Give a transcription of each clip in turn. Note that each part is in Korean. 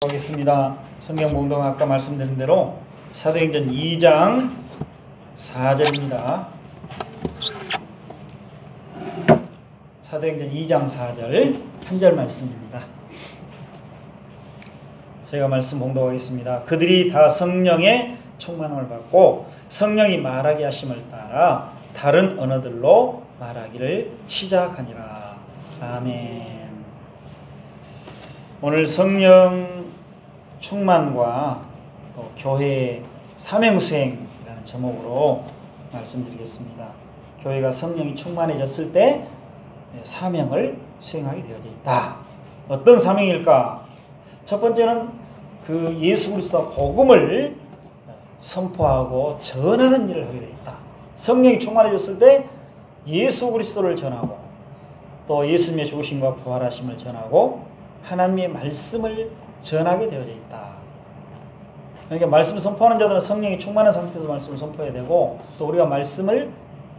하겠습니다. 성경 봉독 아까 말씀드린 대로 사도행전 2장 4절입니다. 사도행전 2장 4절 한 절 말씀입니다. 제가 말씀 봉독하겠습니다. 그들이 다 성령의 충만함을 받고 성령이 말하게 하심을 따라 다른 언어들로 말하기를 시작하니라. 아멘. 오늘 성령 충만과 또 교회의 사명수행이라는 제목으로 말씀드리겠습니다. 교회가 성령이 충만해졌을 때 사명을 수행하게 되어져 있다. 어떤 사명일까? 첫 번째는 그 예수 그리스도 복음을 선포하고 전하는 일을 하게 되어 있다. 성령이 충만해졌을 때 예수 그리스도를 전하고 또 예수님의 죽으심과 부활하심을 전하고 하나님의 말씀을 전하게 되어져 있다. 그러니까 말씀을 선포하는 자들은 성령이 충만한 상태에서 말씀을 선포해야 되고, 또 우리가 말씀을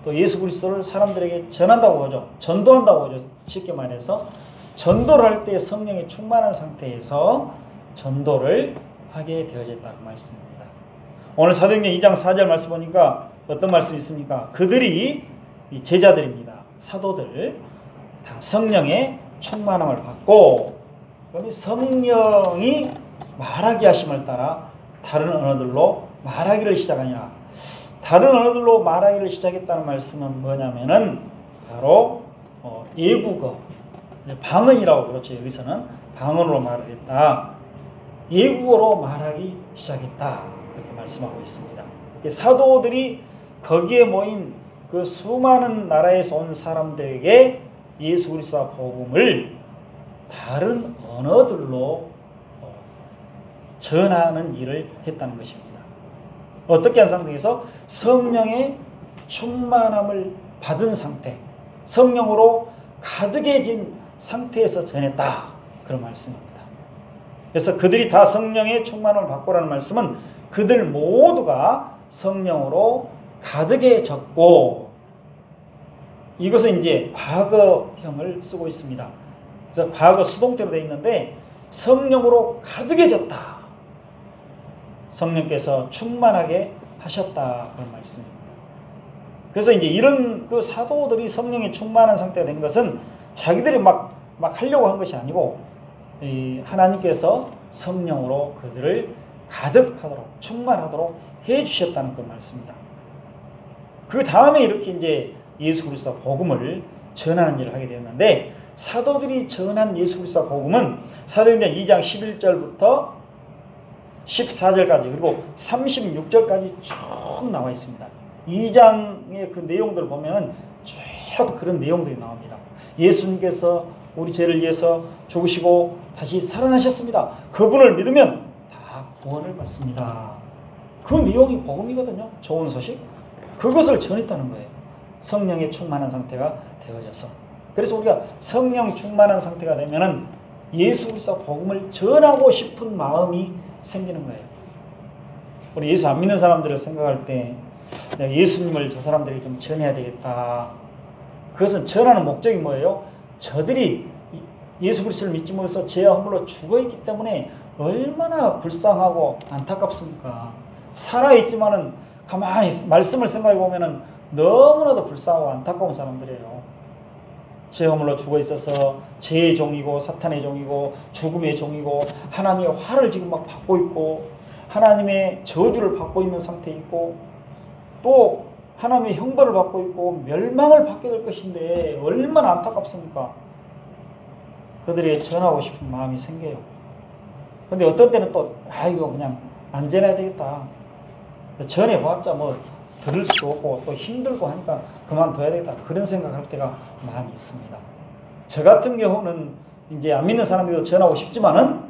또 예수 그리스도를 사람들에게 전한다고 하죠. 전도한다고 하죠. 쉽게 말해서 전도를 할 때 성령이 충만한 상태에서 전도를 하게 되어져 있다는 말씀입니다. 오늘 사도행전 2장 4절 말씀 보니까 어떤 말씀이 있습니까? 그들이 이 제자들입니다. 사도들 다 성령의 충만함을 받고, 그러면 성령이 말하게 하심을 따라 다른 언어들로 말하기를 시작하니라. 다른 언어들로 말하기를 시작했다는 말씀은 뭐냐면은 바로 예국어, 방언이라고 그렇죠. 여기서는 방언으로 말을 했다. 예국어로 말하기 시작했다. 이렇게 말씀하고 있습니다. 사도들이 거기에 모인 그 수많은 나라에서 온 사람들에게 예수 그리스도의 복음을 다른 언어들로 전하는 일을 했다는 것입니다. 어떻게 한 상태에서 성령의 충만함을 받은 상태, 성령으로 가득해진 상태에서 전했다. 그런 말씀입니다. 그래서 그들이 다 성령의 충만함을 받고라는 말씀은 그들 모두가 성령으로 가득해졌고, 이것은 이제 과거형을 쓰고 있습니다. 그래서 과거 수동태로 되어 있는데 성령으로 가득해졌다. 성령께서 충만하게 하셨다. 그런 말씀입니다. 그래서 이제 이런 그 사도들이 성령이 충만한 상태가 된 것은 자기들이 막 하려고 한 것이 아니고 하나님께서 성령으로 그들을 가득하도록 충만하도록 해 주셨다는 그 말씀입니다. 그 다음에 이렇게 이제 예수 그리스도 복음을 전하는 일을 하게 되었는데, 사도들이 전한 예수 그리스도 복음은 사도행전 2장 11절부터 14절까지 그리고 36절까지 쭉 나와 있습니다. 2장의 그 내용들을 보면은 쭉 그런 내용들이 나옵니다. 예수님께서 우리 죄를 위해서 죽으시고 다시 살아나셨습니다. 그분을 믿으면 다 구원을 받습니다. 그 내용이 복음이거든요. 좋은 소식. 그것을 전했다는 거예요. 성령의 충만한 상태가 되어져서. 그래서 우리가 성령 충만한 상태가 되면은 예수 그리스도 복음을 전하고 싶은 마음이 생기는 거예요. 우리 예수 안 믿는 사람들을 생각할 때 내가 예수님을 저 사람들에게 좀 전해야 되겠다. 그것은 전하는 목적이 뭐예요? 저들이 예수 그리스도를 믿지 못해서 죄와 허물로 죽어있기 때문에 얼마나 불쌍하고 안타깝습니까? 살아있지만은 가만히 말씀을 생각해 보면은 너무나도 불쌍하고 안타까운 사람들이에요. 죄 허물로 죽어 있어서 죄의 종이고 사탄의 종이고 죽음의 종이고 하나님의 화를 지금 막 받고 있고 하나님의 저주를 받고 있는 상태에 있고 또 하나님의 형벌을 받고 있고 멸망을 받게 될 것인데 얼마나 안타깝습니까? 그들에게 전하고 싶은 마음이 생겨요. 근데 어떤 때는 또 이거 그냥 안 전해야 되겠다. 전해봤자 뭐 들을 수 없고 또 힘들고 하니까 그만둬야 되겠다. 그런 생각할 때가 많이 있습니다. 저 같은 경우는 이제 안 믿는 사람들도 전하고 싶지만은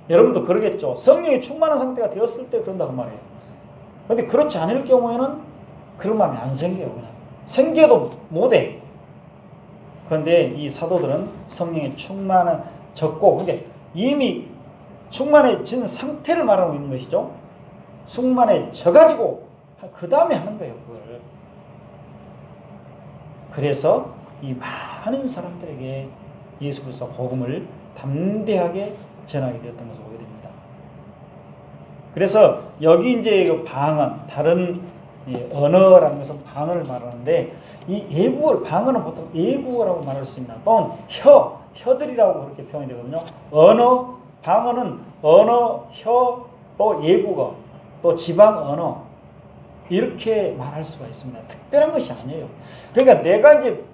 여러분도 그러겠죠. 성령이 충만한 상태가 되었을 때 그런다고 말이에요. 그런데 그렇지 않을 경우에는 그런 마음이 안 생겨요. 그냥 생겨도 못해. 그런데 이 사도들은 성령이 충만해졌고, 그게 이미 충만해진 상태를 말하고 있는 것이죠. 충만해져가지고 그 다음에 하는 거예요, 그걸. 그래서 이 많은 사람들에게 예수 그리스도 복음을 담대하게 전하게 되었던 것을 보게 됩니다. 그래서 여기 이제 그 방언, 다른 언어라는 것은 방언을 말하는데 이 예국어, 방언은 보통 예국어라고 말할 수 있나 또는 혀들이라고 그렇게 표현이 되거든요. 언어, 방언은 언어, 혀, 또 예국어, 또 지방 언어 이렇게 말할 수가 있습니다. 특별한 것이 아니에요. 그러니까 내가 이제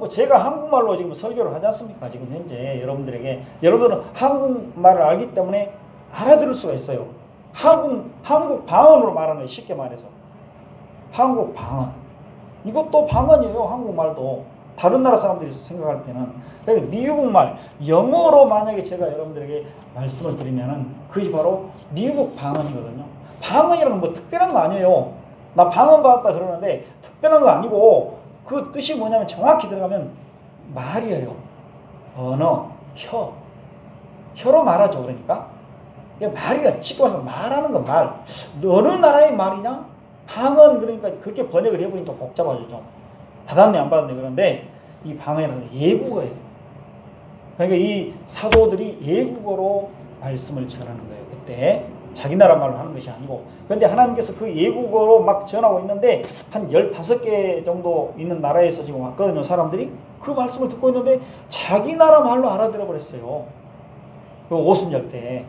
제가 한국말로 지금 설교를 하지 않습니까? 지금 현재 여러분들에게 여러분들은 한국말을 알기 때문에 알아들을 수가 있어요. 한국 방언으로 말하는 거예요. 쉽게 말해서 한국 방언 이것도 방언이에요. 한국말도 다른 나라 사람들이 생각할 때는. 그래서 미국말 영어로 만약에 제가 여러분들에게 말씀을 드리면은 그게 바로 미국 방언이거든요. 방언이라는 건 뭐 특별한 거 아니에요. 나 방언 받았다 그러는데 특별한 거 아니고 그 뜻이 뭐냐면 정확히 들어가면 말이에요. 언어, 혀로 말하죠. 그러니까 말이라 쉽게 말해서 말하는 거 말. 어느 나라의 말이냐? 방언. 그러니까 그렇게 번역을 해보니까 복잡하죠. 좀. 받았네 안 받았네 그런데 이 방언이라는 게 예국어예요. 그러니까 이 사도들이 예국어로 말씀을 전하는 거예요. 그때 자기 나라 말로 하는 것이 아니고. 그런데 하나님께서 그 예국어로 막 전하고 있는데 한 15개 정도 있는 나라에서 지금 왔거든요. 사람들이 그 말씀을 듣고 있는데 자기 나라 말로 알아들어 버렸어요. 그 오순절 때.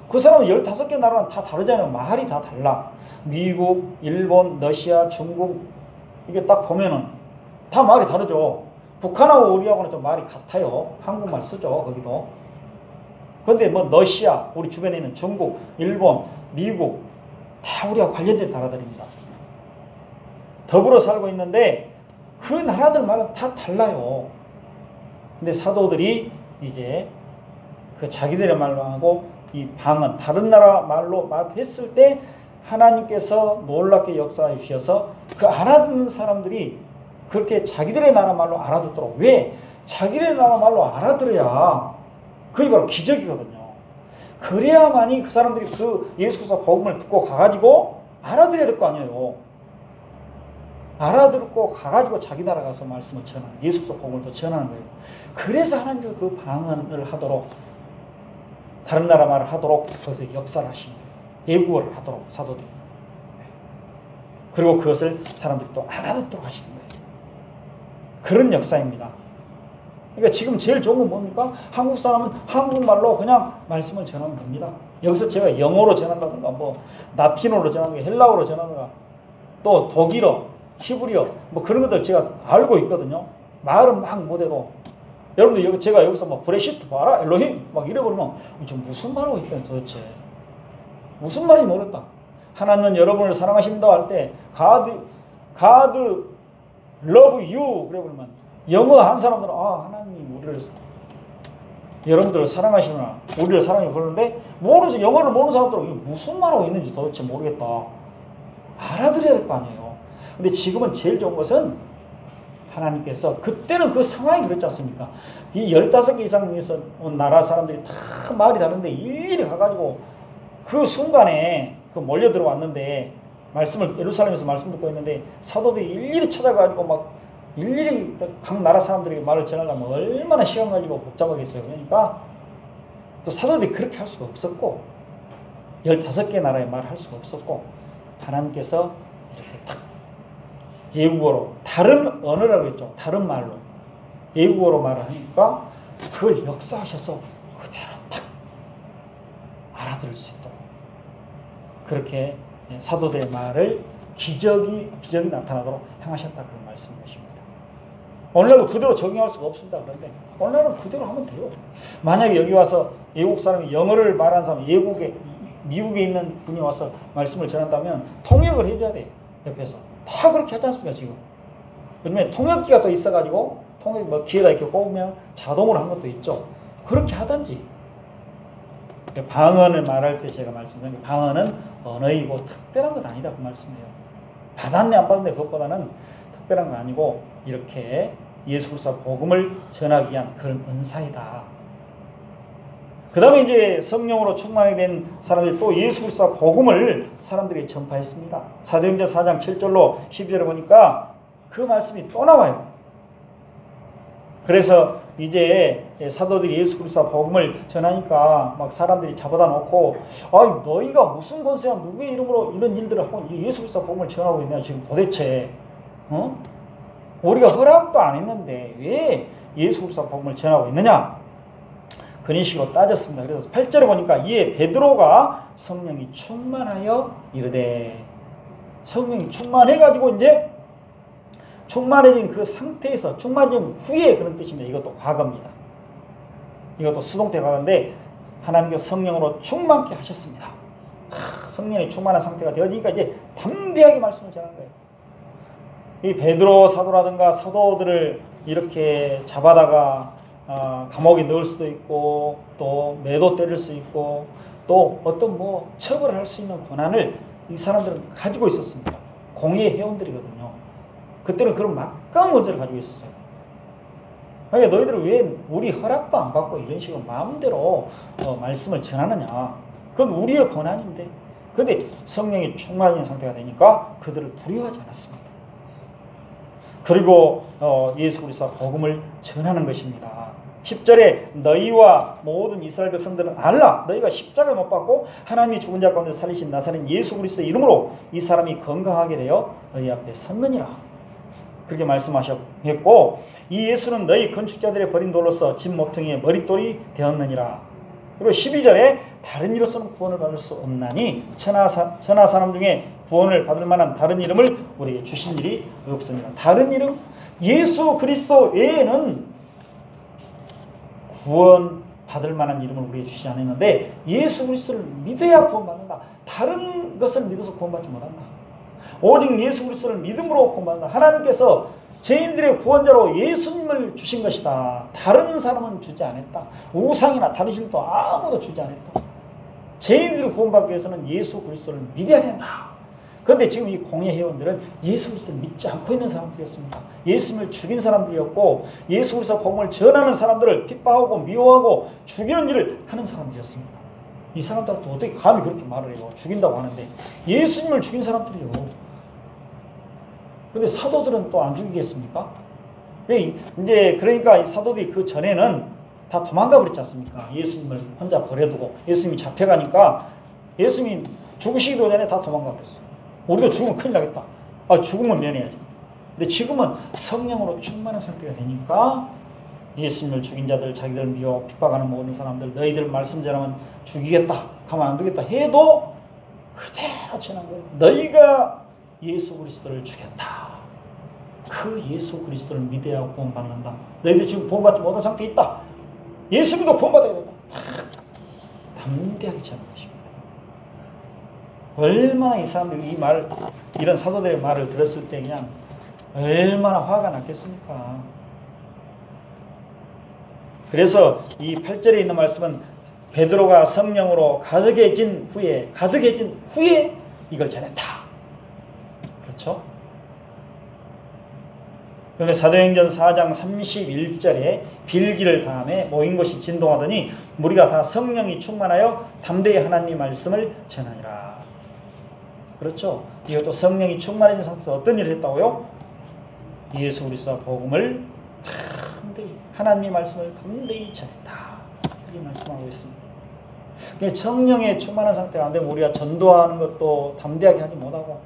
그 사람은 15개 나라는 다 다르잖아요. 말이 다 달라. 미국, 일본, 러시아, 중국 이게 딱 보면은 다 말이 다르죠. 북한하고 우리하고는 좀 말이 같아요. 한국말 쓰죠. 거기도. 그런데 뭐 러시아, 우리 주변에 있는 중국, 일본, 미국 다 우리하고 관련된 나라들입니다. 더불어 살고 있는데 그 나라들 말은 다 달라요. 근데 사도들이 이제 그 자기들의 말로 하고 이 방언, 다른 나라 말로 말했을 때 하나님께서 놀랍게 역사해 주셔서 그 알아듣는 사람들이 그렇게 자기들의 나라 말로 알아듣도록. 왜? 자기들의 나라 말로 알아들어야 그게 바로 기적이거든요. 그래야만이 그 사람들이 그 예수 그리스도 복음을 듣고 가가지고 알아들어야 될 거 아니에요. 알아듣고 가가지고 자기 나라 가서 말씀을 전하는, 예수 그리스도 복음을 또 전하는 거예요. 그래서 하나님께서 그 방언을 하도록, 다른 나라 말을 하도록 거기서 역사를 하신 거예요. 예국어를 하도록 사도들이. 그리고 그것을 사람들이 또 알아듣도록 하시는 거예요. 그런 역사입니다. 그러니까 지금 제일 좋은 건 뭡니까? 한국 사람은 한국말로 그냥 말씀을 전하면 됩니다. 여기서 제가 영어로 전한다든가, 뭐 라틴어로 전한다든가, 헬라어로 전한다든가, 또 독일어, 히브리어, 뭐 그런 것들 제가 알고 있거든요. 말은 막 못해도. 여러분들 제가 여기서 뭐 브레시트 봐라, 엘로힘 막 이래버리면 지금 무슨 말하고 있다는 도대체. 무슨 말인지 모르겠다. 하나님은 여러분을 사랑하신다 할 때 God love you 그래 버리면 영어 한 사람들은 하나님이 여러분들을 사랑하시구나, 우리를 사랑해 그러는데 모르지, 영어를 모르는 사람들은 무슨 말하고 있는지 도대체 모르겠다. 알아들어야 될 거 아니에요. 근데 지금은 제일 좋은 것은 하나님께서, 그때는 그 상황이 그랬지 않습니까? 이 15개 이상에서 온 나라 사람들이 다 말이 다른데 일일이 가가지고 그 순간에 그 몰려 들어왔는데, 예루살렘에서 말씀 듣고 있는데 사도들이 일일이 찾아가지고 막 일일이 각 나라 사람들에게 말을 전하려면 얼마나 시간 걸리고 복잡하겠어요. 그러니까 또 사도들이 그렇게 할 수가 없었고 15개 나라의 말을 할 수가 없었고, 하나님께서 이렇게 딱 예국어로, 다른 언어라고 했죠. 다른 말로 예국어로 말을 하니까 그걸 역사하셔서 그대로 딱 알아들을 수 있도록 그렇게 사도들의 말을 기적이 나타나도록 행하셨다, 그런 말씀인 것입니다. 오늘날도 그대로 적용할 수가 없습니다. 그런데 오늘날은 그대로 하면 돼요. 만약에 여기 와서 외국 사람이 영어를 말하는 사람, 미국에 있는 분이 와서 말씀을 전한다면 통역을 해줘야 돼. 옆에서 다 그렇게 하지 않습니까 지금? 왜냐면 통역기가 또 있어가지고 통역 뭐 귀에다 이렇게 꼽으면 자동으로 한 것도 있죠. 그렇게 하든지. 방언을 말할 때 제가 말씀드린 게, 방언은 언어이고 특별한 건 아니다, 그 말씀이에요. 받았네 안 받았네 그것보다는 특별한 건 아니고 이렇게 예수 그리스도 복음을 전하기 위한 그런 은사이다. 그 다음에 이제 성령으로 충만하게 된 사람들이 또 예수 그리스도 복음을 사람들이 전파했습니다. 사도행전 4장 7절로 12절에 보니까 그 말씀이 또 나와요. 그래서 이제 사도들이 예수 그리스도 복음을 전하니까 막 사람들이 잡아다 놓고, 아이 너희가 무슨 권세야 누구의 이름으로 이런 일들을 하고 예수 그리스도 복음을 전하고 있냐 지금 도대체, 우리가 허락도 안 했는데 왜 예수 그리스도 복음을 전하고 있느냐, 그런 식으로 따졌습니다. 그래서 8절에 보니까 이에 베드로가 성령이 충만하여 이르되, 성령이 충만해가지고 이제 충만해진 그 상태에서, 충만해진 후에 그런 뜻입니다. 이것도 과거입니다. 이것도 수동태 과거인데 하나님께서 성령으로 충만케 하셨습니다. 성령이 충만한 상태가 되어지니까 이제 담대하게 말씀을 전하는 거예요. 이 베드로 사도라든가 사도들을 이렇게 잡아다가 감옥에 넣을 수도 있고 또 매도 때릴 수 있고 또 어떤 뭐 처벌을 할 수 있는 권한을 이 사람들은 가지고 있었습니다. 공의의 회원들이거든요. 그때는 그런 막강한 권세를 가지고 있었어요. 그러니까 너희들은 왜 우리 허락도 안 받고 이런 식으로 마음대로 말씀을 전하느냐. 그건 우리의 권한인데. 그런데 성령이 충만한 상태가 되니까 그들을 두려워하지 않았습니다. 그리고 예수 그리스도 복음을 전하는 것입니다. 10절에 너희와 모든 이스라엘 백성들은 알라, 너희가 십자가에 못 박고 하나님이 죽은 자 가운데 살리신 나사렛 예수 그리스도의 이름으로 이 사람이 건강하게 되어 너희 앞에 섰느니라. 그렇게 말씀하셨고, 이 예수는 너희 건축자들의 버린 돌로서 집 모퉁이의 머릿돌이 되었느니라. 그리고 12절에 다른 이로서는 구원을 받을 수 없나니 천하 사람 중에 구원을 받을 만한 다른 이름을 우리에게 주신 일이 없습니다. 다른 이름? 예수 그리스도 외에는 구원 받을 만한 이름을 우리에게 주시지 않았는데 예수 그리스도를 믿어야 구원받는다. 다른 것을 믿어서 구원받지 못한다. 오직 예수 그리스도를 믿음으로 구원받는다. 하나님께서 죄인들의 구원자로 예수님을 주신 것이다. 다른 사람은 주지 않았다. 우상이나 다른 신도 아무도 주지 않았다. 죄인들이 구원받기 위해서는 예수 그리스도를 믿어야 된다. 그런데 지금 이 공예 회원들은 예수 그리스도를 믿지 않고 있는 사람들이었습니다. 예수님을 죽인 사람들이었고 예수 그리스도 복음을 전하는 사람들을 핍박하고 미워하고 죽이는 일을 하는 사람들이었습니다. 이 사람들한테 어떻게 감히 그렇게 말을 해요. 죽인다고 하는데 예수님을 죽인 사람들이요. 근데 사도들은 또 안 죽이겠습니까? 이제 그러니까 이 사도들이 그 전에는 다 도망가 버렸지 않습니까? 예수님을 혼자 버려두고 예수님이 잡혀가니까 예수님이 죽으시기도 전에 다 도망가 버렸어요. 우리도 죽으면 큰일 나겠다. 죽으면 면해야지. 근데 지금은 성령으로 충만한 상태가 되니까 예수님을 죽인 자들, 자기들 미워 핍박하는 모든 사람들, 너희들 말씀 전하면 죽이겠다, 가만 안 두겠다 해도 그대로 전한 거예요. 너희가 예수 그리스도를 죽였다. 그 예수 그리스도를 믿어야 구원받는다. 너희들 지금 구원받지 못한 상태에 있다. 예수 믿어 구원받아야 된다. 담대하게 전하는 것입니다. 얼마나 이 사람들이 이 말, 이런 사도들의 말을 들었을 때 그냥 얼마나 화가 났겠습니까? 그래서 이 8절에 있는 말씀은 베드로가 성령으로 가득해진 후에 이걸 전했다. 그렇죠? 그런데 사도행전 4장 31절에 빌기를 다음에 모인 것이 진동하더니 무리가 다 성령이 충만하여 담대히 하나님의 말씀을 전하니라. 그렇죠? 이것도 성령이 충만해진 상태에서 어떤 일을 했다고요? 예수 그리스도 복음을 담대히 하나님의 말씀을 담대히 전했다. 이렇게 말씀하고 있습니다. 성령의 충만한 상태가 안 되면 우리가 전도하는 것도 담대하게 하지 못하고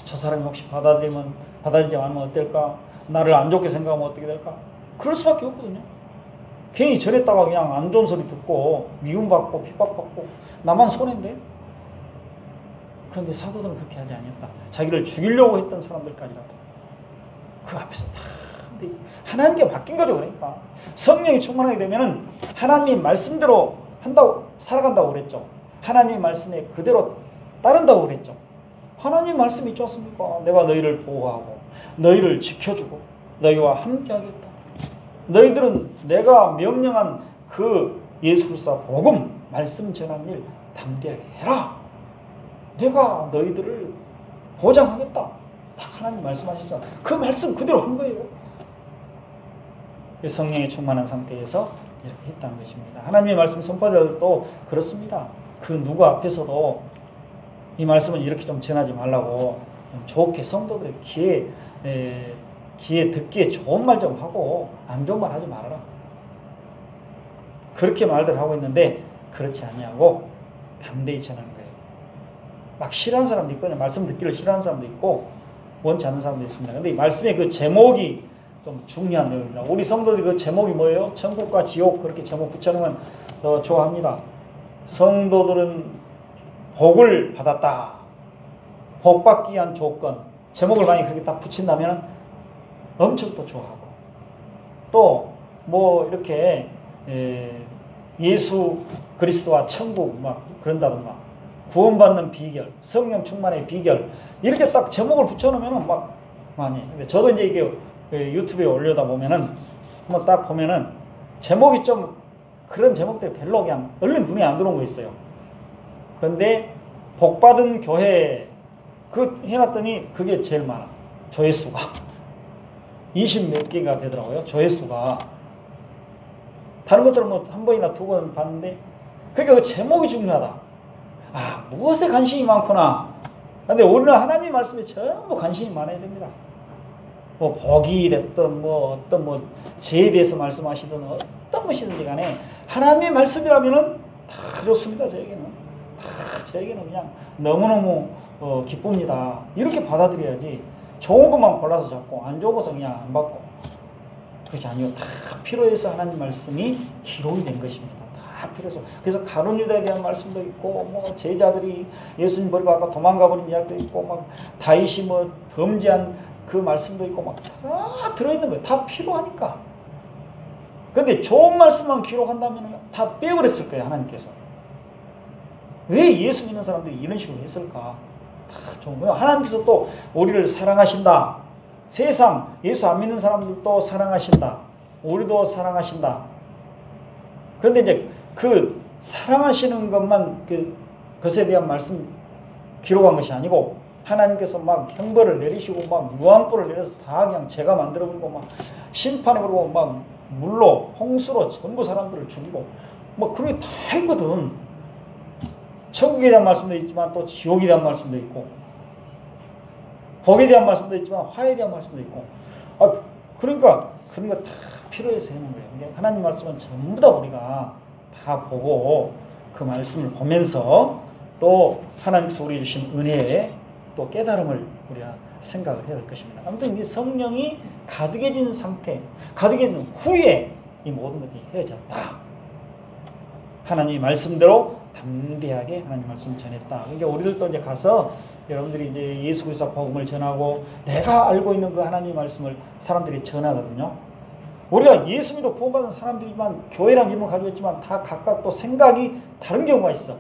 저 사람이 혹시 받아들이지 않으면 어떨까? 나를 안 좋게 생각하면 어떻게 될까? 그럴 수밖에 없거든요. 괜히 전했다가 그냥 안 좋은 소리 듣고 미움받고 핍박받고 나만 손해인데? 그런데 사도들은 그렇게 하지 않았다. 자기를 죽이려고 했던 사람들까지라도 그 앞에서 다 하나님께 맡긴 거죠. 그러니까 성령이 충만하게 되면은 하나님 말씀대로 한다고 살아간다고 그랬죠. 하나님 말씀에 그대로 따른다고 그랬죠. 하나님 말씀이 있지 않습니까? 내가 너희를 보호하고 너희를 지켜주고 너희와 함께하겠다. 너희들은 내가 명령한 그 예수 그리스도 복음 말씀 전하는 일 담대하게 해라. 내가 너희들을 보장하겠다. 딱 하나님 말씀하셨잖아. 그 말씀 그대로 한 거예요. 성령에 충만한 상태에서 이렇게 했다는 것입니다. 하나님의 말씀 선포자들도 그렇습니다. 그 누구 앞에서도 이 말씀을 이렇게 좀 전하지 말라고 좀 좋게 성도들의 귀에 귀에 듣기에 좋은 말 좀 하고 안 좋은 말 하지 말아라. 그렇게 말들 하고 있는데 그렇지 아니하고 담대히 전하는 거예요. 막 싫어하는 사람도 있고 말씀 듣기를 싫어하는 사람도 있고 원치 않는 사람도 있습니다. 근데 이 말씀의 그 제목이 좀 중요한 내용입니다. 우리 성도들이 그 제목이 뭐예요? 천국과 지옥 그렇게 제목 붙여놓으면 더 좋아합니다. 성도들은 복을 받았다. 복 받기 위한 조건. 제목을 많이 그렇게 딱 붙인다면 엄청 또 좋아하고 또 뭐 이렇게 예수 그리스도와 천국 막 그런다던가 구원받는 비결, 성령 충만의 비결 이렇게 딱 제목을 붙여놓으면 막 많이. 근데 저도 이제 이게 유튜브에 올려다 보면은 한번 딱 보면은 제목이 좀 그런 제목들이 별로 그냥 얼른 눈에 안 들어온 거 있어요. 그런데 복받은 교회 그 해놨더니 그게 제일 많아. 조회수가 20 몇 개가 되더라고요. 조회수가. 다른 것들은 뭐 한 번이나 두 번 봤는데 그러니까 그 제목이 중요하다. 아, 무엇에 관심이 많구나. 근데 우리는 하나님의 말씀에 전부 관심이 많아야 됩니다. 뭐 복이 됐든 뭐 어떤 뭐 죄에 대해서 말씀하시든 어떤 것이든지 간에 하나님의 말씀이라면은 다 좋습니다. 저에게는 그냥 너무너무 기쁩니다. 이렇게 받아들여야지. 좋은 것만 골라서 잡고 안 좋은 것은 그냥 안 받고. 그렇게 아니요. 다 필요해서 하나님 말씀이 기록이 된 것입니다. 다 필요해서. 그래서 가룟 유다에 대한 말씀도 있고 뭐 제자들이 예수님 버리고 아까 도망가 버린 이야기도 있고 막 다윗이 뭐 범죄한 그 말씀도 있고 막 다 들어있는 거예요. 다 필요하니까. 근데 좋은 말씀만 기록한다면 다 빼버렸을 거예요. 하나님께서. 왜 예수 믿는 사람들이 이런 식으로 했을까? 다 좋은 거예요. 하나님께서 또 우리를 사랑하신다. 세상 예수 안 믿는 사람들도 사랑하신다. 우리도 사랑하신다. 그런데 이제 그 사랑하시는 것만 그것에 대한 말씀 기록한 것이 아니고 하나님께서 막 형벌을 내리시고 막 유황불을 내려서 다 그냥 죄가 만들어버리고 막 심판해버리고 막 물로 홍수로 전부 사람들을 죽이고 뭐 그런 게 다 있거든. 천국에 대한 말씀도 있지만 또 지옥에 대한 말씀도 있고 복에 대한 말씀도 있지만 화에 대한 말씀도 있고 그러니까 그런 거 다 필요해서 해놓은 거예요. 하나님 말씀은 전부 다 우리가 다 보고 그 말씀을 보면서 또 하나님께서 우리 주신 은혜에 또 깨달음을 우리가 생각을 해야 될 것입니다. 아무튼 이 성령이 가득해진 상태, 가득해진 후에 이 모든 것이 헤어졌다. 하나님의 말씀대로 담대하게 하나님 말씀을 전했다. 그러니까 우리들도 이제 가서 여러분들이 이제 예수 그리스도 복음을 전하고 내가 알고 있는 그 하나님의 말씀을 사람들이 전하거든요. 우리가 예수 믿어 구원받은 사람들이지만 교회라는 이름을 가지고 있지만 다 각각 또 생각이 다른 경우가 있어.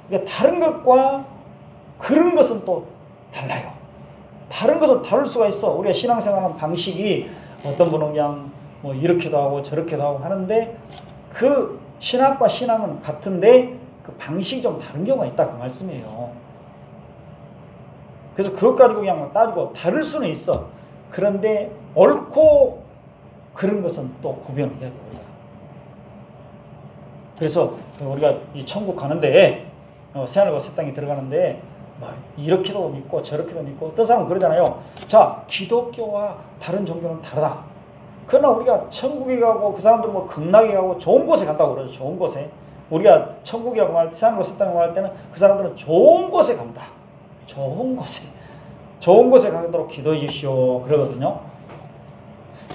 그러니까 다른 것과 그런 것은 또 달라요. 다른 것은 다를 수가 있어. 우리가 신앙생활하는 방식이 어떤 분은 그냥 뭐 이렇게도 하고 저렇게도 하고 하는데 그 신학과 신앙은 같은데 그 방식이 좀 다른 경우가 있다. 그 말씀이에요. 그래서 그것 가지고 그냥 따지고 다를 수는 있어. 그런데 옳고 그런 것은 또 구별을 해야 돼요. 그래서 우리가 이 천국 가는데 새하늘과 새 땅에 들어가는데 뭐 이렇게도 믿고 저렇게도 믿고 어떤 사람은 그러잖아요. 자, 기독교와 다른 종교는 다르다. 그러나 우리가 천국에 가고 그 사람들은 뭐 극락에 가고 좋은 곳에 간다고 그러죠. 좋은 곳에. 우리가 천국이라고 말할 때 새하늘과 새 땅이라고 할 때는 그 사람들은 좋은 곳에 간다. 좋은 곳에 가도록 기도해 주시오 그러거든요.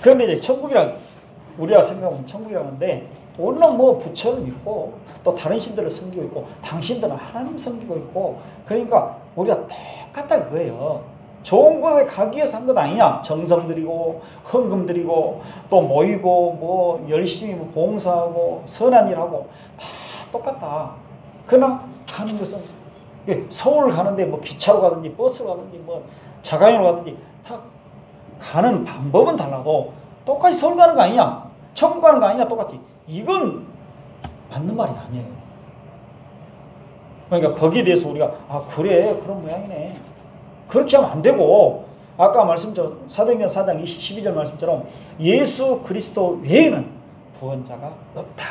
그런데 이제 천국이란 우리가 생각하면 천국이라는데 우리는 뭐 부처를 믿고 또 다른 신들을 섬기고 있고 당신들은 하나님 섬기고 있고 그러니까 우리가 똑같다 그거예요. 좋은 곳에 가기 위해서 한 것 아니냐. 정성 들이고 헌금 들이고 또 모이고 뭐 열심히 뭐 봉사하고 선한 일하고 다 똑같다. 그러나 가는 것은 서울 가는데 뭐 기차로 가든지 버스로 가든지 뭐 자가용으로 가든지 다 가는 방법은 달라도 똑같이 서울 가는 거 아니냐. 천국 가는 거 아니냐. 똑같이. 이건 맞는 말이 아니에요. 그러니까 거기에 대해서 우리가 그래 그런 모양이네. 그렇게 하면 안 되고 아까 말씀처럼 사도행전 4장 12절 말씀처럼 예수 그리스도 외에는 구원자가 없다.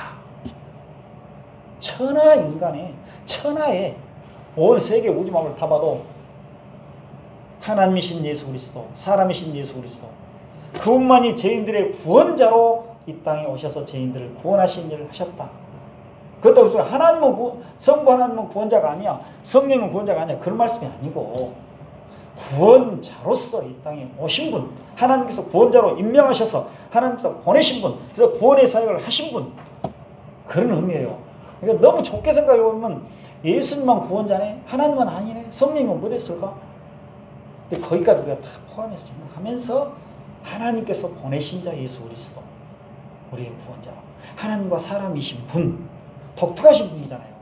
천하에 온 세계 우주만을 다 봐도 하나님이신 예수 그리스도, 사람이신 예수 그리스도, 그분만이 죄인들의 구원자로 이 땅에 오셔서 죄인들을 구원하신 일을 하셨다. 그렇다고 해서 하나님은 성부 하나님은 구원자가 아니야. 성령은 구원자가 아니야. 그런 말씀이 아니고 구원자로서 이 땅에 오신 분, 하나님께서 구원자로 임명하셔서 하나님께서 보내신 분, 그래서 구원의 사역을 하신 분, 그런 의미예요. 그러니까 너무 좁게 생각해 보면 예수님만 구원자네, 하나님은 아니네, 성령님은 뭐 됐을까? 근데 거기까지 우리가 다 포함해서 생각하면서 하나님께서 보내신 자 예수 그리스도, 우리의 구원자로 하나님과 사람이신 분, 독특하신 분이잖아요.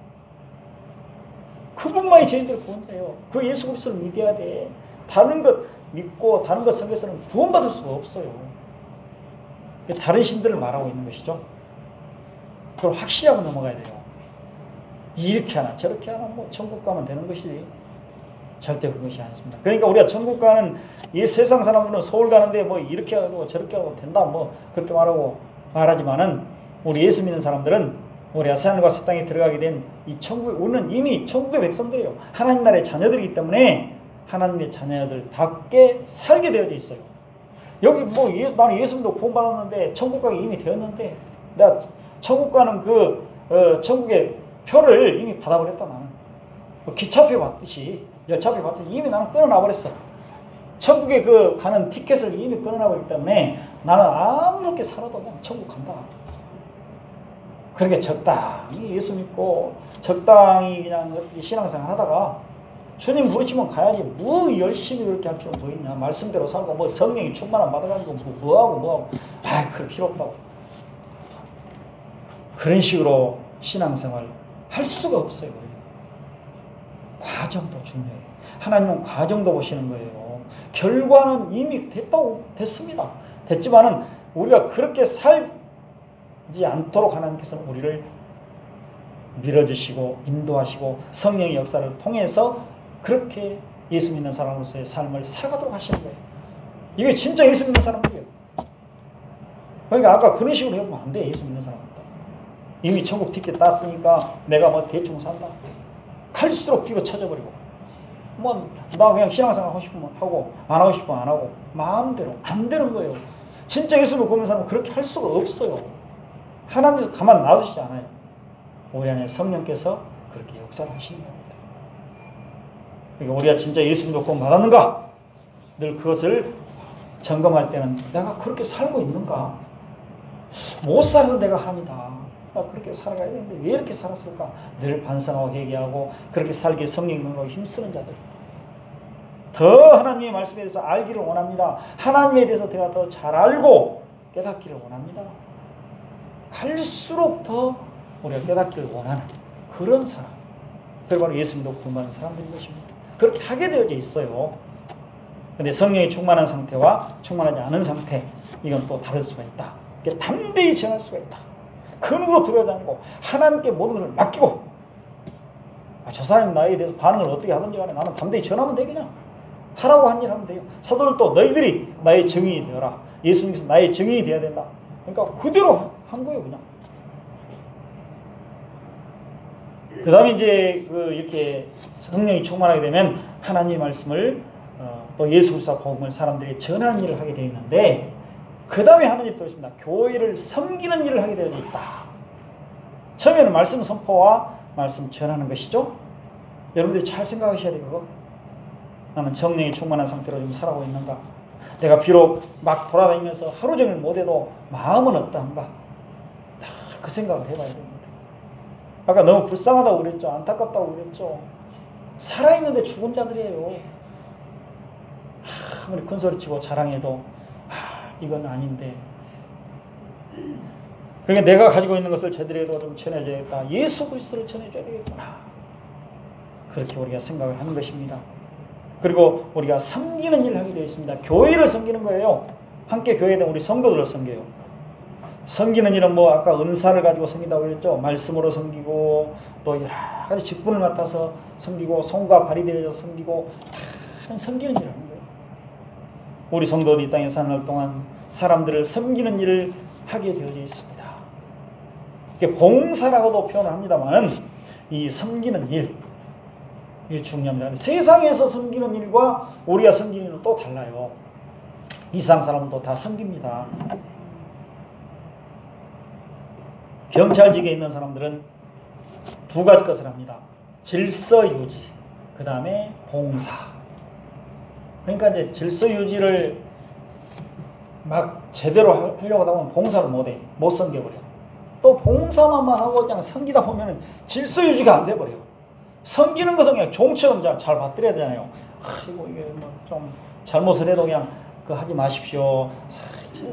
그분만이 저희들의 구원자예요. 그 예수 그리스도를 믿어야 돼. 다른 것 믿고 다른 것 섬겨서는 구원받을 수가 없어요. 다른 신들을 말하고 있는 것이죠. 그걸 확실하게 넘어가야 돼요. 이렇게 하나 저렇게 하나 뭐 천국 가면 되는 것이지 절대 그것이 아닙니다. 그러니까 우리가 천국 가는 이 세상 사람들은 서울 가는데 뭐 이렇게 하고 저렇게 하고 된다 뭐 그렇게 말하지만은 우리 예수 믿는 사람들은 우리 하늘과 새 땅에 들어가게 된 이 천국, 우리는 이미 천국의 백성들이에요. 하나님 나라의 자녀들이기 때문에 하나님의 자녀들답게 살게 되어져 있어요. 여기 뭐 나는 예수 믿고 구원받았는데 천국 가기 이미 되었는데 내가 천국 가는 천국의 표를 이미 받아버렸다. 나는 뭐 기차표 받듯이 열차표 받듯이 이미 나는 끊어놔버렸어. 천국에 가는 티켓을 이미 끊어놔버렸기 때문에 나는 아무렇게 살아도 그냥 천국 간다. 그렇게 적당히 예수 믿고 적당히 그냥 어떻게 신앙생활 하다가 주님 부르시면 가야지 뭐 열심히 그렇게 할 필요가 뭐 있냐. 말씀대로 살고 뭐 성령이 충만함 받아가지고 뭐하고 그럴 필요 없다고. 그런 식으로 신앙생활 할 수가 없어요. 과정도 중요해요. 하나님은 과정도 보시는 거예요. 결과는 이미 됐습니다. 됐지만은 우리가 그렇게 살지 않도록 하나님께서는 우리를 밀어주시고 인도하시고 성령의 역사를 통해서 그렇게 예수 믿는 사람으로서의 삶을 살아가도록 하시는 거예요. 이게 진짜 예수 믿는 사람들이에요. 그러니까 아까 그런 식으로 해보면 안 돼. 예수 믿는 사람들 이미 천국 티켓 땄으니까 내가 뭐 대충 산다. 갈수록 뒤로 쳐져버리고 나 그냥 신앙생활 하고 싶으면 하고 안 하고 싶으면 안 하고 마음대로 안 되는 거예요. 진짜 예수를 보는 사람은 그렇게 할 수가 없어요. 하나님께서 가만 놔두시지 않아요. 우리 안에 성령께서 그렇게 역사를 하시는 겁니다. 그러니까 우리가 진짜 예수 믿고 구원 받았는가? 늘 그것을 점검할 때는 내가 그렇게 살고 있는가? 못 살아서 내가 한이다. 나 그렇게 살아가야 되는데 왜 이렇게 살았을까? 늘 반성하고 회개하고 그렇게 살기에 성령 능력으로 힘쓰는 자들. 더 하나님의 말씀에 대해서 알기를 원합니다. 하나님에 대해서 내가 더 잘 알고 깨닫기를 원합니다. 갈수록 더 우리가 깨닫기를 원하는 그런 사람. 그게 바로 예수 믿고 구원받는 사람들인 것입니다. 그렇게 하게 되어져 있어요. 그런데 성령이 충만한 상태와 충만하지 않은 상태, 이건 또 다를 수가 있다. 담대히 전할 수가 있다. 그 누구도 두려워하지 않고 하나님께 모든 것을 맡기고 저 사람이 나에 대해서 반응을 어떻게 하든지 간에 나는 담대히 전하면 되겠냐. 하라고 한 일 하면 돼요. 사도들도 너희들이 나의 증인이 되어라. 예수님께서 나의 증인이 되어야 된다. 그러니까 그대로 한 거예요. 그냥. 그 다음에 이제 이렇게 성령이 충만하게 되면 하나님의 말씀을 또 예수 그리스도 복음을 사람들이 전하는 일을 하게 되어 있는데 그 다음에 하는 일도 있습니다. 교회를 섬기는 일을 하게 되어 있다. 처음에는 말씀 선포와 말씀 전하는 것이죠. 여러분들이 잘 생각하셔야 돼요. 그거. 나는 성령이 충만한 상태로 지금 살아가고 있는가? 내가 비록 막 돌아다니면서 하루 종일 못해도 마음은 어떠한가? 그 생각을 해봐야 됩니다. 아까 너무 불쌍하다고 그랬죠. 안타깝다고 그랬죠. 살아있는데 죽은 자들이에요. 아무리 큰소리치고 자랑해도 이건 아닌데. 그러니까 내가 가지고 있는 것을 제대로 좀 전해줘야겠다. 예수 그리스도를 전해줘야 되겠구나. 그렇게 우리가 생각을 하는 것입니다. 그리고 우리가 섬기는 일을 하게 되어 있습니다. 교회를 섬기는 거예요. 함께 교회에 대한 우리 성도들을 섬겨요. 섬기는 일은 아까 은사를 가지고 섬긴다고 그랬죠. 말씀으로 섬기고 또 여러 가지 직분을 맡아서 섬기고 손과 발이 되어서 섬기고 다 섬기는 일을 하는 거예요. 우리 성도들이 이 땅에 사는 날 동안 사람들을 섬기는 일을 하게 되어져 있습니다. 이게 봉사라고도 표현을 합니다만 이 섬기는 일 이게 중요합니다. 세상에서 섬기는 일과 우리가 섬기는 일은 또 달라요. 이상 사람도 다 섬깁니다. 경찰직에 있는 사람들은 두 가지 것을 합니다. 질서 유지, 그 다음에 봉사. 그러니까 이제 질서 유지를 막 제대로 하려고 하다 보면 봉사를 못해. 못 섬겨버려. 또 봉사만 하고 그냥 섬기다 보면은 질서 유지가 안 돼버려. 섬기는 것은 그냥 종처럼 잘 받들여야 되잖아요. 이거 이게 뭐 좀 잘못을 해도 그냥 그 하지 마십시오.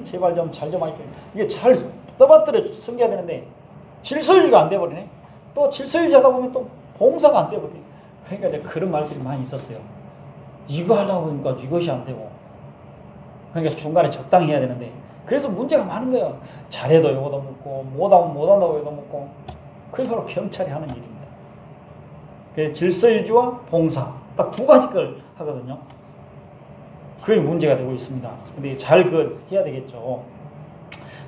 제발 좀 잘 좀 하십시오. 이게 잘 떠받들여 섬겨야 되는데 질서 유지가 안 돼버리네. 또 질서 유지하다 보면 또 봉사가 안 돼버려. 그러니까 이제 그런 말들이 많이 있었어요. 이거 하려고 하니까 이것이 안 되고. 그러니까 중간에 적당히 해야 되는데 그래서 문제가 많은 거예요. 잘해도 요거도 묻고 못하면 못한다고 요거도 묻고. 그게 바로 경찰이 하는 일입니다. 그래서 질서 유지와 봉사 딱 두 가지 걸 하거든요. 그게 문제가 되고 있습니다. 근데 잘 해야 되겠죠.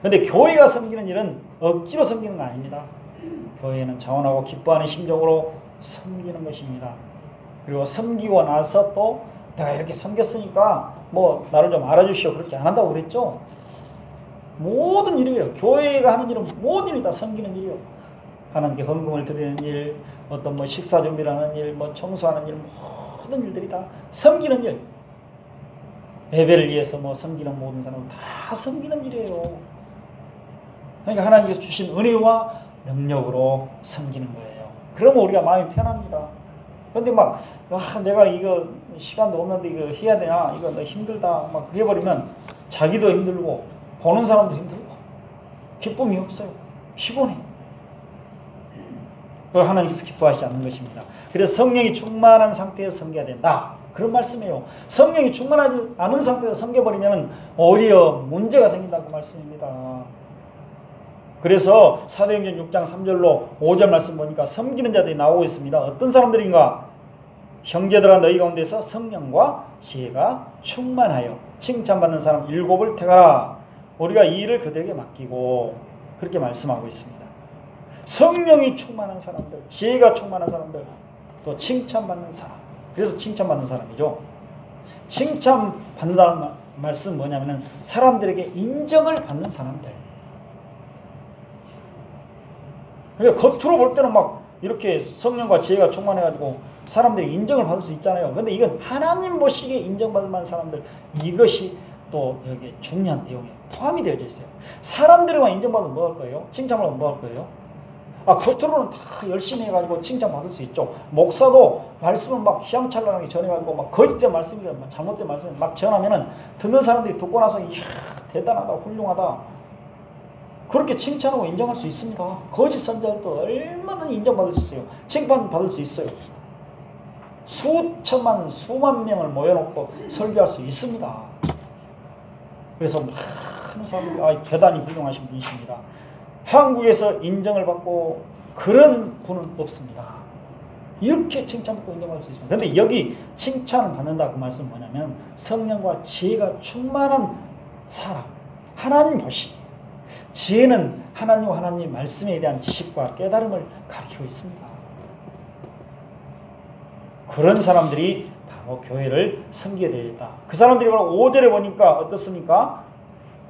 근데 교회가 섬기는 일은 억지로 섬기는 거 아닙니다. 교회는 자원하고 기뻐하는 심정으로 섬기는 것입니다. 그리고 섬기고 나서 또 내가 이렇게 섬겼으니까 뭐 나를 좀 알아주시오 그렇게 안 한다고 그랬죠. 모든 일이에요. 교회가 하는 일은 모든 일이 다 섬기는 일이에요. 하나님께 헌금을 드리는 일, 어떤 뭐 식사 준비를 하는 일, 뭐 청소하는 일, 모든 일들이 다 섬기는 일. 예배를 위해서 뭐 섬기는 모든 사람은 다 섬기는 일이에요. 그러니까 하나님께서 주신 은혜와 능력으로 섬기는 거예요. 그러면 우리가 마음이 편합니다. 그런데 막 내가 이거 시간도 없는데 이거 해야 되나? 이거 너 힘들다. 막 그래버리면 자기도 힘들고 보는 사람도 힘들고 기쁨이 없어요. 피곤해. 그걸 하나님께서 기뻐하지 않는 것입니다. 그래서 성령이 충만한 상태에서 섬겨야 된다. 그런 말씀이에요. 성령이 충만하지 않은 상태에서 섬겨버리면 오히려 문제가 생긴다고 말씀입니다. 그래서 사도행전 6장 3절로 5절 말씀 보니까 섬기는 자들이 나오고 있습니다. 어떤 사람들인가? 형제들아 너희 가운데서 성령과 지혜가 충만하여 칭찬받는 사람 7을 택하라. 우리가 이 일을 그들에게 맡기고 그렇게 말씀하고 있습니다. 성령이 충만한 사람들, 지혜가 충만한 사람들, 또 칭찬받는 사람. 그래서 칭찬받는 사람이죠. 칭찬받는다는 말씀은 뭐냐면 사람들에게 인정을 받는 사람들. 그러니까 겉으로 볼 때는 막 이렇게 성령과 지혜가 충만해가지고 사람들이 인정을 받을 수 있잖아요. 그런데 이건 하나님 보시기에 인정받을 만한 사람들, 이것이 또 여기에 중요한 내용에 포함이 되어져 있어요. 사람들만 인정받으면 뭐 할 거예요? 칭찬받으면 뭐 할 거예요? 겉으로는 다 열심히 해가지고 칭찬받을 수 있죠. 목사도 말씀을 막 휘황찬란하게 전해가지고 막 거짓된 말씀이든 잘못된 말씀 막 전하면은 듣는 사람들이 듣고 나서 이야 대단하다 훌륭하다 그렇게 칭찬하고 인정할 수 있습니다. 거짓 선자들도 얼마든지 인정받을 수 있어요. 칭찬받을 수 있어요. 수천만 수만 명을 모여놓고 설교할 수 있습니다. 그래서 많은 사람들이 대단히 훌륭하신 분이십니다. 한국에서 인정을 받고 그런 분은 없습니다. 이렇게 칭찬받고 인정받을 수 있습니다. 그런데 여기 칭찬을 받는다 그 말씀은 뭐냐면 성령과 지혜가 충만한 사람, 하나님 보시. 지혜는 하나님과 하나님 말씀에 대한 지식과 깨달음을 가르치고 있습니다. 그런 사람들이 바로 교회를 섬기게 되겠다. 그 사람들이 바로 5절에 보니까 어떻습니까?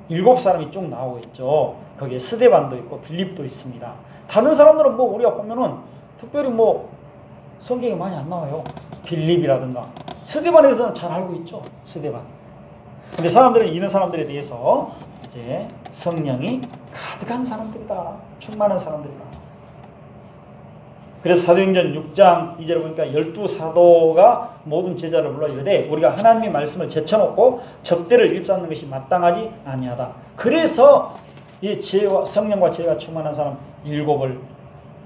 7사람이 쭉 나오고 있죠. 거기에 스데반도 있고 빌립도 있습니다. 다른 사람들은 뭐 우리가 보면은 특별히 뭐 성경에 많이 안 나와요. 빌립이라든가 스데반에 대해서는 잘 알고 있죠. 스데반. 근데 사람들은 이런 사람들에 대해서 이제 성령이 가득한 사람들이다. 충만한 사람들이다. 그래서 사도행전 6장 2절에 보니까 12사도가 모든 제자를 불러 이르되 우리가 하나님의 말씀을 제쳐놓고 접대를 입사하는 것이 마땅하지 아니하다. 그래서 이 지혜와 성령과 지혜가 충만한 사람 7을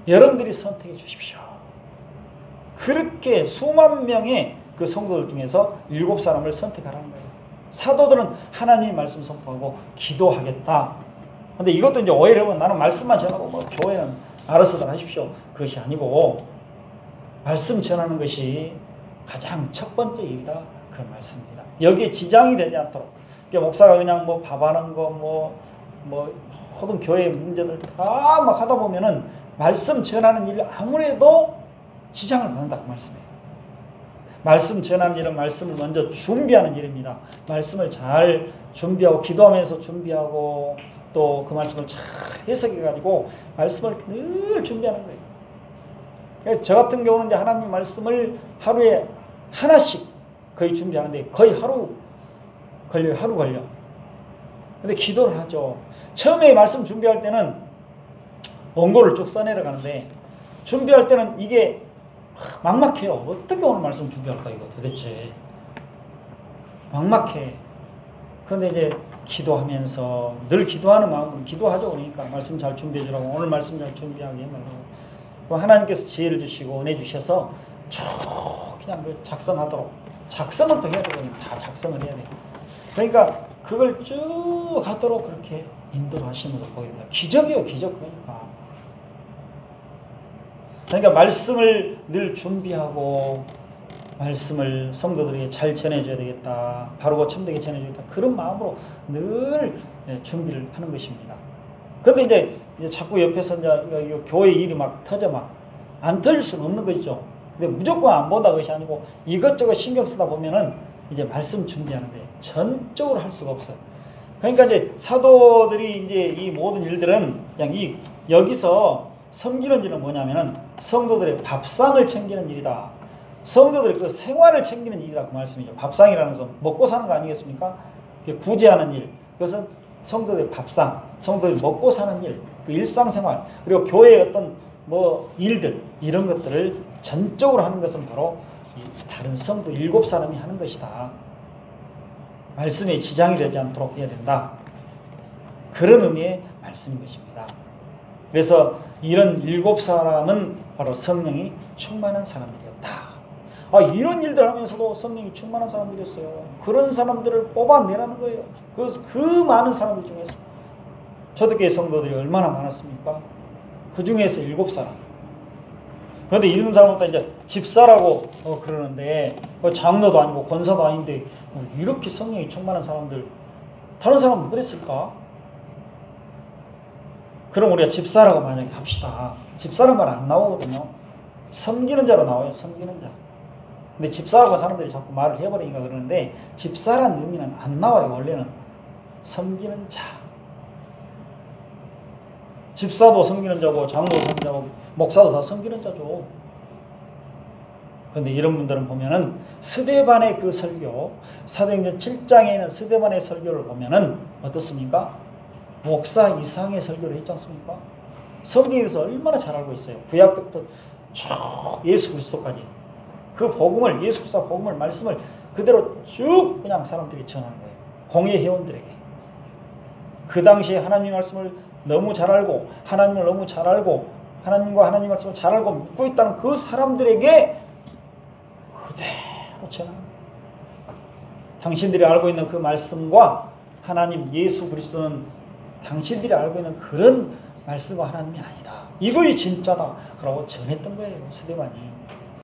여러분들이 선택해 주십시오. 그렇게 수만 명의 그 성도들 중에서 7사람을 선택하라는 거예요. 사도들은 하나님의 말씀 선포하고 기도하겠다. 근데 이것도 이제 오해를 하면 나는 말씀만 전하고 뭐 교회는 알아서들 하십시오. 그것이 아니고 말씀 전하는 것이 가장 첫 번째 일이다. 그런 말씀입니다. 여기에 지장이 되지 않도록. 그러니까 목사가 그냥 뭐 밥하는 거 뭐 모든 교회의 문제들 다 막 하다 보면은 말씀 전하는 일 아무래도 지장을 받는다 그 말씀이에요. 말씀 전하는 일은 말씀을 먼저 준비하는 일입니다. 말씀을 잘 준비하고 기도하면서 준비하고 또 그 말씀을 잘 해석해가지고 말씀을 늘 준비하는 거예요. 저 같은 경우는 이제 하나님 말씀을 하루에 하나씩 거의 준비하는데 거의 하루 걸려. 근데 기도를 하죠. 처음에 말씀 준비할 때는 원고를 쭉 써내려가는데 준비할 때는 이게 막막해요. 어떻게 오늘 말씀 준비할까 이거 도대체. 막막해. 그런데 이제 기도하면서 늘 기도하는 마음으로 기도하죠. 그러니까 말씀 잘 준비해 주라고 오늘 말씀 잘 준비하게 해달라고. 하나님께서 지혜를 주시고 은혜 주셔서 쭉 그냥 그 작성하도록. 작성을 또 해야 되고 다 작성을 해야 돼요. 그러니까 그걸 쭉 하도록 그렇게 인도하시면서 보게 됩니다. 기적이에요. 기적. 그러니까 말씀을 늘 준비하고 말씀을 성도들에게 잘 전해줘야 되겠다. 바르고 참되게 전해줘야겠다. 그런 마음으로 늘 준비를 하는 것입니다. 그런데 이제 자꾸 옆에서 이제 교회 일이 막 터져 안 터질 수는 없는 거죠. 근데 무조건 안 보다 것이 아니고 이것저것 신경 쓰다 보면은 이제 말씀 준비하는데 전적으로 할 수가 없어요. 그러니까 이제 사도들이 이제 이 모든 일들은 그냥 여기서 섬기는 일은 뭐냐면은 성도들의 밥상을 챙기는 일이다. 성도들의 그 생활을 챙기는 일이다. 그 말씀이죠. 밥상이라는 것은 먹고 사는 거 아니겠습니까? 구제하는 일. 그것은 성도들의 밥상, 성도들이 먹고 사는 일, 그 일상생활, 그리고 교회의 어떤 일들, 이런 것들을 전적으로 하는 것은 바로 다른 성도 7사람이 하는 것이다. 말씀에 지장이 되지 않도록 해야 된다. 그런 의미의 말씀인 것입니다. 그래서 이런 7사람은 바로 성령이 충만한 사람들이었다. 이런 일들 하면서도 성령이 충만한 사람들이었어요. 그런 사람들을 뽑아내라는 거예요. 그 많은 사람들 중에서 초대교회 성도들이 얼마나 많았습니까? 그 중에서 7사람. 그런데 이런 사람은 이제 집사라고 그러는데 장로도 아니고 권사도 아닌데 이렇게 성령이 충만한 사람들 다른 사람은 못했을까? 그럼 우리가 집사라고 만약에 합시다. 집사란 말 안 나오거든요. 섬기는 자로 나와요. 섬기는 자. 근데 집사라고 사람들이 자꾸 말을 해버리니까 그러는데 집사란 의미는 안 나와요. 원래는 섬기는 자. 집사도 섬기는 자고 장로도 섬기는 자고 목사도 다 섬기는 자죠. 그런데 이런 분들은 보면은 스데반의 그 설교, 사도행전 7장에 있는 스데반의 설교를 보면은 어떻습니까? 목사 이상의 설교를 했지 않습니까? 성경에 대해서 얼마나 잘 알고 있어요. 구약 때부터 쭉 예수 그리스도까지 그 복음을, 예수 그리스도 복음을, 말씀을 그대로 쭉 그냥 사람들이 전하는 거예요. 공예 회원들에게. 그 당시에 하나님의 말씀을 너무 잘 알고 하나님을 너무 잘 알고 하나님과 하나님 말씀을 잘 알고 믿고 있다는 그 사람들에게 그대로 전하는 거예요. 당신들이 알고 있는 그 말씀과 하나님 예수 그리스도는 당신들이 알고 있는 그런 말씀과 하나님이 아니다. 이거이 진짜다. 그러고 전했던 거예요. 스데반이.